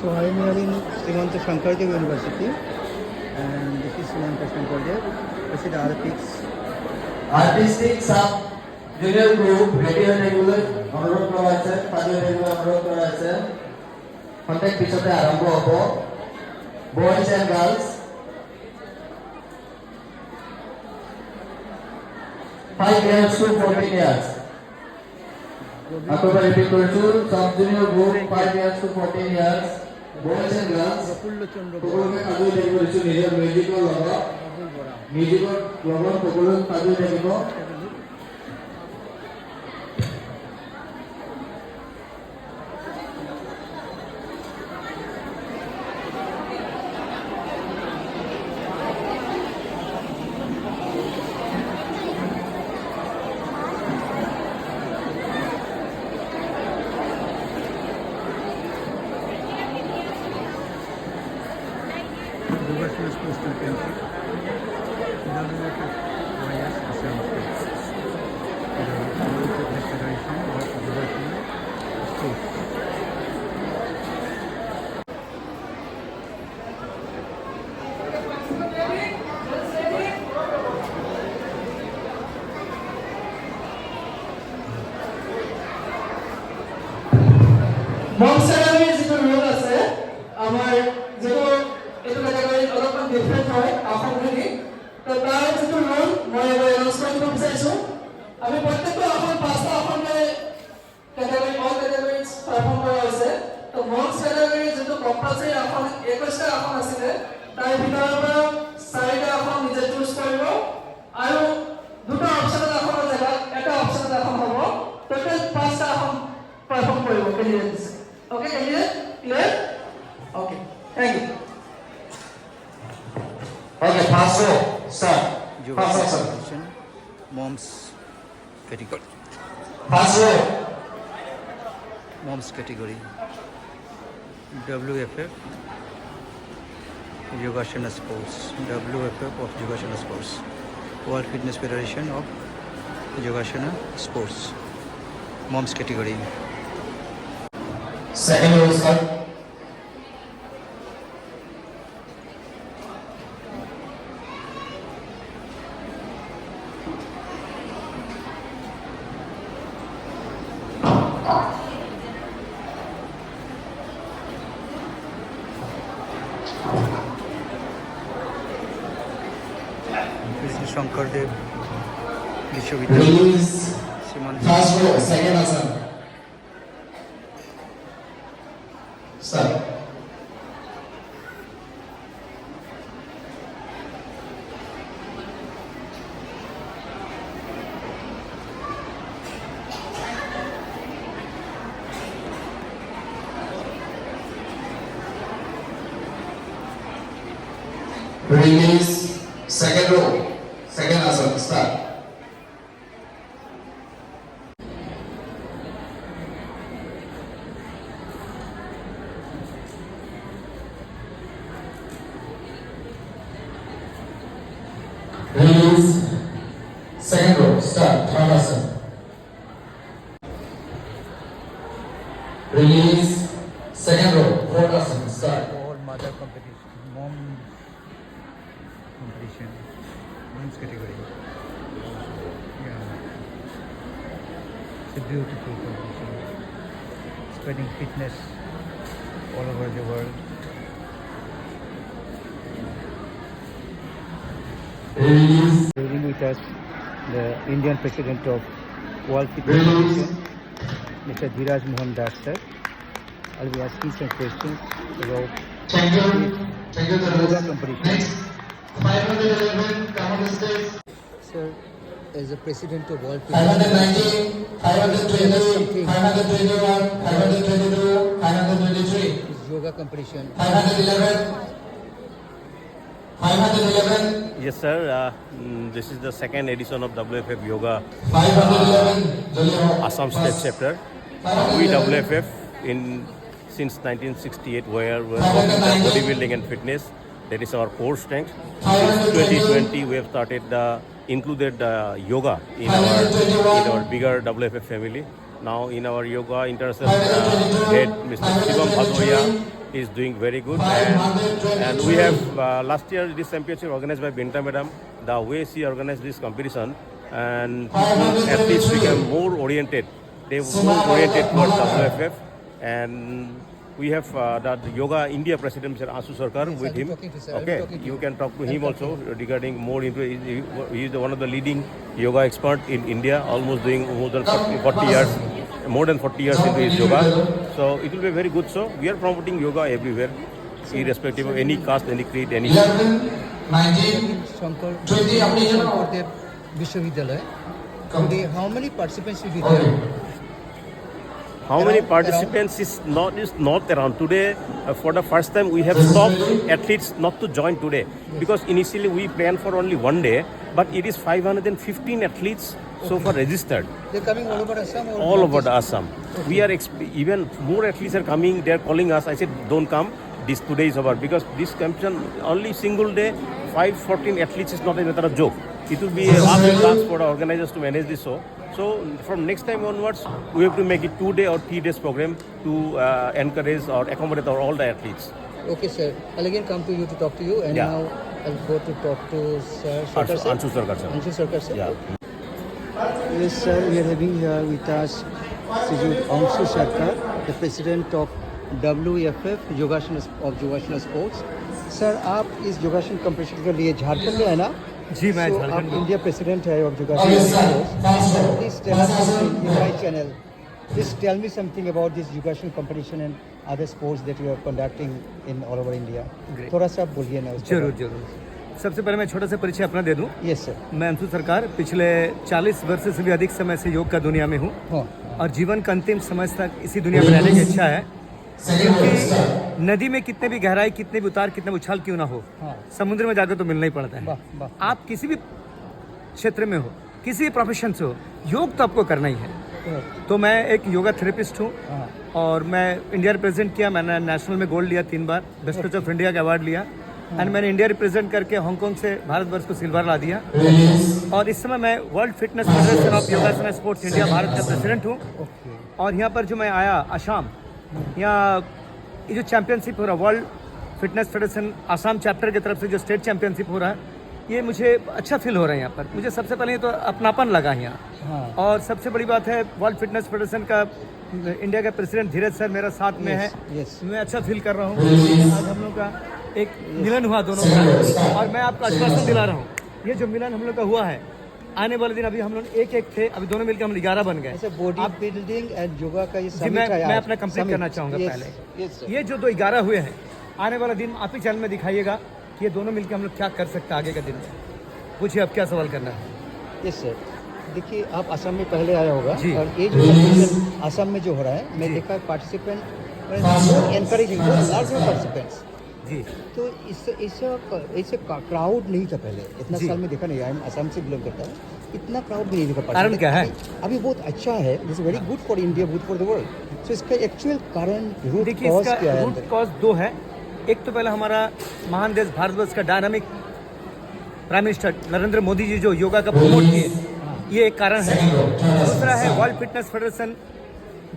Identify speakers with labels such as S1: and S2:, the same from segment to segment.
S1: So I am here in Srimanta Shankardev University, and this is Srimanta Shankardev. This is the
S2: Artistic sub junior group ready and regular অনুরোধ করা আছে তাদের regular অনুরোধ করা আছে contact পিছতে আরম্ভ হবে boys and girls 5 years to 14 years আপনারা রিপিট করছো sub junior group 5 years to 14 years boys and girls সকলকে কাজে লাগিব নিজৰ মিউজিকৰ লগত মিউজিকৰ লগত সকলো কাজে লাগিব
S1: Yoga's Postal Country, WFF YS Assam States, the Federation of Yogational States.
S2: মনসারামের যে রোল আছে আমার যেটো এটো ক্যাটাগরি অলপমান ডিফারেন্ট হয় অসমখিনি তো তাৰ যেটো রোল মই এনাউন্স কৰিব বিচাৰিছো আমি প্ৰত্যেকটো অসম পাঁচটা অসমে ক্যাটাগরি অল ক্যাটাগরিজ পারফর্ম কৰা হৈছে তো মনস ক্যাটাগরি যেটো কম্পালসৰি অসম 21টা অসম আছিল তাৰ ভিতৰৰ পৰা 4টা অসম নিজে চুজ কৰিব আৰু দুটা অপচনেল অসমৰ জায়গাত এটা অপচনেল অসম হ'ব টোটাল 5টা অসম পারফর্ম কৰিব candidates Okay, clear? Okay, thank you. Okay, pass row, start. Pass row, sir.
S1: Mom's category.
S2: Pass row.
S1: Mom's category. WFF Yogational Sports. WFF of Yogational Sports. World Fitness Federation of Yogational Sports. Mom's category.
S2: Second row, sir.
S1: Krishna Shankardev Vishwavidyalaya.
S2: Release.
S1: Srimanta
S2: First row, second asana. Start. Release. Second row, second asana. Start. Release. Second row. Start. Third asana. Release. Second row. Fourth asana. Start.
S1: or mother competition, mom competition, mom's category. Yeah, it's a beautiful competition. Spreading fitness all over the world.
S2: Release.
S1: Having with us the Indian President of World Fitness
S2: Release.
S1: Federation, Mr. Dhiraj Mohan Das sir. I'll be asking some questions about
S2: Thank you. Thank you,
S1: yoga
S2: sir.
S1: competition.
S2: Next. 511. Come on the stage.
S1: Sir, as a President of World Fitness
S2: 519, 520, 521, 522, 523,
S1: is yoga competition.
S2: 511, 511,
S3: Yes, sir. This is the second edition of WFF Yoga
S2: 511, Jolly
S3: Assam State Chapter. We WFF in since 1968, where we're working on bodybuilding and fitness. That is our core strength. Since 2020, we have started included yoga in our bigger WFF family. Now in our yoga international head, Mr. Shivam Bhadoria, He is doing very good. And we have last year this championship organized by Binta Madam. The way she organized this competition, and athletes became more oriented. They were more oriented towards WFF, and we have the Yoga India President, Mr. Asu Sarkar, with him. Okay, you can talk to him also regarding more into. He is one of the leading yoga expert in India, almost doing more than 40 years, more than 40 years into his yoga. So it will be very good. So we are promoting yoga everywhere, irrespective of any caste, any creed, any.
S4: Shankardev Vishwavidyalaya. Today, how many participants will be there?
S3: How many participants is not around today? For the first time, we have stopped athletes not to join today because initially we planned for only one day, but it is 515 athletes so far registered.
S4: They're coming all over Assam. Or
S3: All over the Assam. We are even more athletes are coming. They are calling us. I said, don't come. This today is over because this competition only single day 514 athletes is not another joke. It will be a large task for the organizers to manage this show. So from next time onwards, we have to make it 2 day or 3 days program to encourage or accommodate all the athletes.
S4: Okay, sir. I'll again come to you to talk to you, and
S3: Yeah.
S4: now I'll go to talk to Sir Sarkar, sir.
S3: Anshu Sarkar, sir.
S4: Anshu Sarkar, sir.
S3: Yeah.
S4: Yes, sir. We are having here with us Anshu Sarkar, the president of WFF Yogasana Sports. Sir आप इस योगासन competition के लिए झारखंड में है ना?
S5: जी मैं
S4: So,
S5: Jharkhand
S4: आप
S5: में
S4: इंडिया प्रेसिडेंट है ऑफ योगासन sports. Please tell us something in my channel. Please tell me something about this योगासन competition and other sports that you are conducting in all over India.
S5: Great.
S4: थोड़ा सा बोलिए ना.
S5: जरूर जरूर. सबसे पहले मैं छोटा सा परिचय अपना दे दूं.
S4: Yes sir.
S5: मैं अंशु सरकार पिछले 40 वर्ष से भी अधिक समय से योग का दुनिया में हूं
S4: हाँ.
S5: और जीवन का अंतिम समय तक इसी दुनिया में रहने की इच्छा है. क्योंकि नदी में कितने भी गहराई, कितने भी उतार, कितने भी उछाल क्यों ना हो,
S4: हाँ.
S5: समुद्र में जाकर तो मिलना ही पड़ता
S4: वाह,
S5: है.
S4: वाह.
S5: आप किसी भी क्षेत्र में हो, किसी भी प्रोफेशन से हो, योग तो आपको करना ही है. तो मैं एक योगा थेरेपिस्ट हूँ
S4: हाँ.
S5: और मैं इंडिया रिप्रेजेंट किया. मैंने नेशनल में गोल्ड लिया 3 बार, बेस्ट कोच ऑफ इंडिया का अवार्ड लिया. एंड मैंने इंडिया रिप्रेजेंट करके हांगकांग से भारतवर्ष को सिल्वर ला दिया. और इस समय मैं वर्ल्ड फिटनेस फेडरेशन ऑफ योगासन स्पोर्ट्स इंडिया भारत का प्रेसिडेंट हूँ. और यहाँ पर जो मैं आया आसाम, यहाँ ये जो चैंपियनशिप हो रहा है world fitness federation Assam chapter की तरफ से जो स्टेट चैंपियनशिप हो रहा है, ये मुझे अच्छा फील हो रहा है. यहाँ पर मुझे सबसे पहले तो अपनापन लगा यहाँ.
S4: हाँ.
S5: और सबसे बड़ी बात है वर्ल्ड फिटनेस फेडरेशन का इंडिया का प्रेसिडेंट धीरज सर मेरा साथ में है.
S4: yes.
S5: मैं अच्छा फील कर रहा हूँ. आज हम लोग का एक मिलन हुआ दोनों का, और मैं आपको आश्वासन दिला रहा हूँ ये जो मिलन हम लोग का हुआ है, आने वाले दिन अभी हम लोग एक थे, अभी दोनों मिलकर हम 11 बन गए.
S4: ऐसे बॉडी बिल्डिंग एंड योगा का ये
S5: जी
S4: summit
S5: मैं
S4: है आज.
S5: अपना कंप्लीट
S4: Summit.
S5: करना चाहूँगा
S4: Yes,
S5: पहले.
S4: yes, sir.
S5: ये जो 11 हुए हैं, आने वाला दिन आप ही चैनल में दिखाइएगा कि ये दोनों मिलकर हम लोग क्या कर सकते हैं आगे का दिन में. पूछिए अब क्या सवाल करना है.
S4: Yes sir. देखिए आप असम में पहले आया होगा
S5: जी.
S4: और ये जो कंपटीशन असम में जो हो रहा है, मैं
S5: जी.
S4: देखा पार्टिसिपेंट एनकरेजिंग लार्ज पार्टिसिपेंट्स.
S5: जी
S4: तो इससे क्राउड नहीं था पहले. इतना
S5: जी.
S4: साल में देखा नहीं. आई असम से बिलोंग करता है. इतना क्राउड भी नहीं देखा.
S5: कारण क्या है?
S4: अभी बहुत अच्छा है. This is very good for India, good for the world. So इसका एक्चुअल कारण रूट
S5: देखिए
S4: कॉज
S5: इसका
S4: क्या है?
S5: रूट कॉज 2 है. एक तो पहला हमारा महान देश भारतवर्ष का dynamic prime minister Narendra Modi ji जो योगा का प्रमोट किए, ये एक कारण है. दूसरा है वर्ल्ड फिटनेस फेडरेशन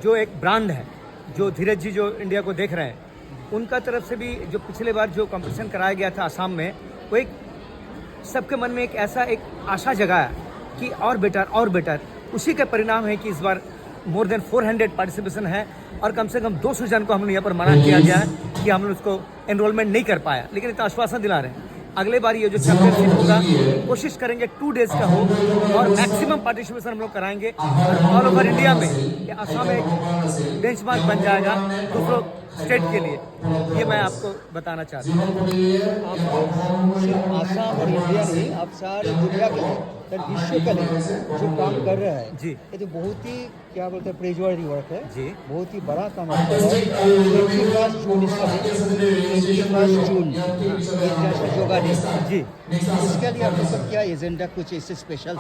S5: जो एक ब्रांड है, जो धीरज जी जो इंडिया को देख रहे हैं, उनका तरफ से भी जो पिछले बार जो कंपटीशन कराया गया था आसाम में, वो एक सबके मन में एक ऐसा एक आशा जगाया कि और बेटर. उसी का परिणाम है कि इस बार मोर देन 400 पार्टिसिपेशन है और कम से कम 200 जन को हम लोग यहाँ पर मना किया गया है कि हम लोग उसको एनरोलमेंट नहीं कर पाया. लेकिन इतना आश्वासन दिला रहे हैं अगले बार ये जो चैंपियनशिप होगा कोशिश करेंगे 2 डेज का हो और मैक्सिमम पार्टिसिपेशन हम लोग कराएंगे. और ऑल ओवर इंडिया में ये आसाम एक बेंचमार्क बन जाएगा दूसरों स्टेट के लिए. ये मैं आपको बताना चाहता हूँ.
S4: सिर्फ आसाम और इंडिया नहीं, आप सारे दुनिया के लिए, सारे विश्व के लिए जो काम कर रहा है
S5: जी.
S4: ये तो बहुत ही क्या बोलते हैं प्रेजवर्दी वर्क है.
S5: जी.
S4: बहुत ही बड़ा काम आप कर रहे हैं. 21 जून इसका 21 जून इंटरनेशनल योगा डे.
S5: जी
S4: इसके लिए आप लोग का क्या एजेंडा, कुछ इससे स्पेशल?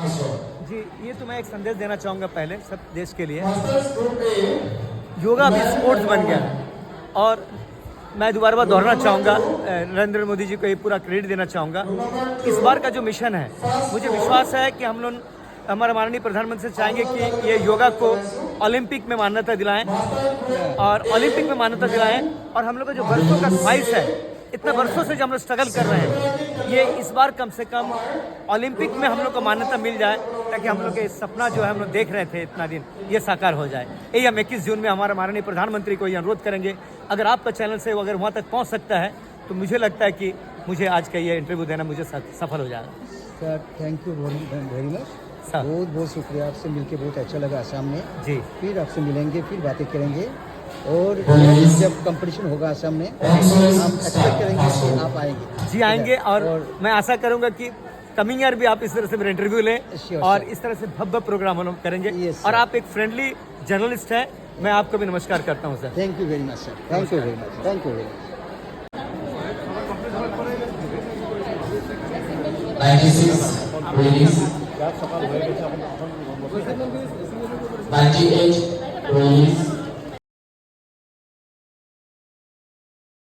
S5: जी ये तो मैं एक संदेश देना चाहूँगा पहले सब देश के लिए. योगा भी स्पोर्ट्स बन गया है और मैं दोबारा दोहराना चाहूँगा, नरेंद्र मोदी जी को ये पूरा क्रेडिट देना चाहूँगा. इस बार का जो मिशन है, मुझे विश्वास है कि हम लोग हमारे माननीय प्रधानमंत्री से चाहेंगे कि ये योगा को ओलंपिक में मान्यता दिलाएं और ओलंपिक में मान्यता दिलाएं। और हम लोग का जो वर्षों का ख्वाहिश है, इतना वर्षों से जो हम लोग स्ट्रगल कर रहे हैं, ये इस बार कम से कम ओलंपिक में हम लोग को मान्यता मिल जाए, ताकि हम लोग के सपना जो है हम लोग देख रहे थे इतना दिन, ये साकार हो जाए। यही हम 21 जून में हमारे माननीय प्रधानमंत्री को ये अनुरोध करेंगे। अगर आपका चैनल से अगर वहाँ तक पहुँच सकता है तो मुझे लगता है कि मुझे आज का ये इंटरव्यू देना मुझे सफल हो जाएगा।
S4: Sir thank you very much,
S5: sir
S4: बहुत बहुत शुक्रिया, आपसे मिलके बहुत अच्छा लगा आसाम में।
S5: जी
S4: फिर आपसे मिलेंगे, फिर बातें करेंगे, और जब कंपटीशन होगा आसाम में हम एक्सपेक्ट करेंगे कि आप आएंगे।
S5: जी आएंगे, और मैं आशा करूंगा कि कमिंग ईयर भी आप इस तरह से मेरा इंटरव्यू लें
S4: Sure,
S5: और
S4: sir.
S5: इस तरह से भव्य प्रोग्राम हम लोग करेंगे।
S4: Yes,
S5: और
S4: sir.
S5: आप एक फ्रेंडली जर्नलिस्ट हैं, मैं आपको भी नमस्कार करता हूं sir.
S4: Thank you very much sir, thank you very much, thank you very much.
S6: 96 release, 98 release,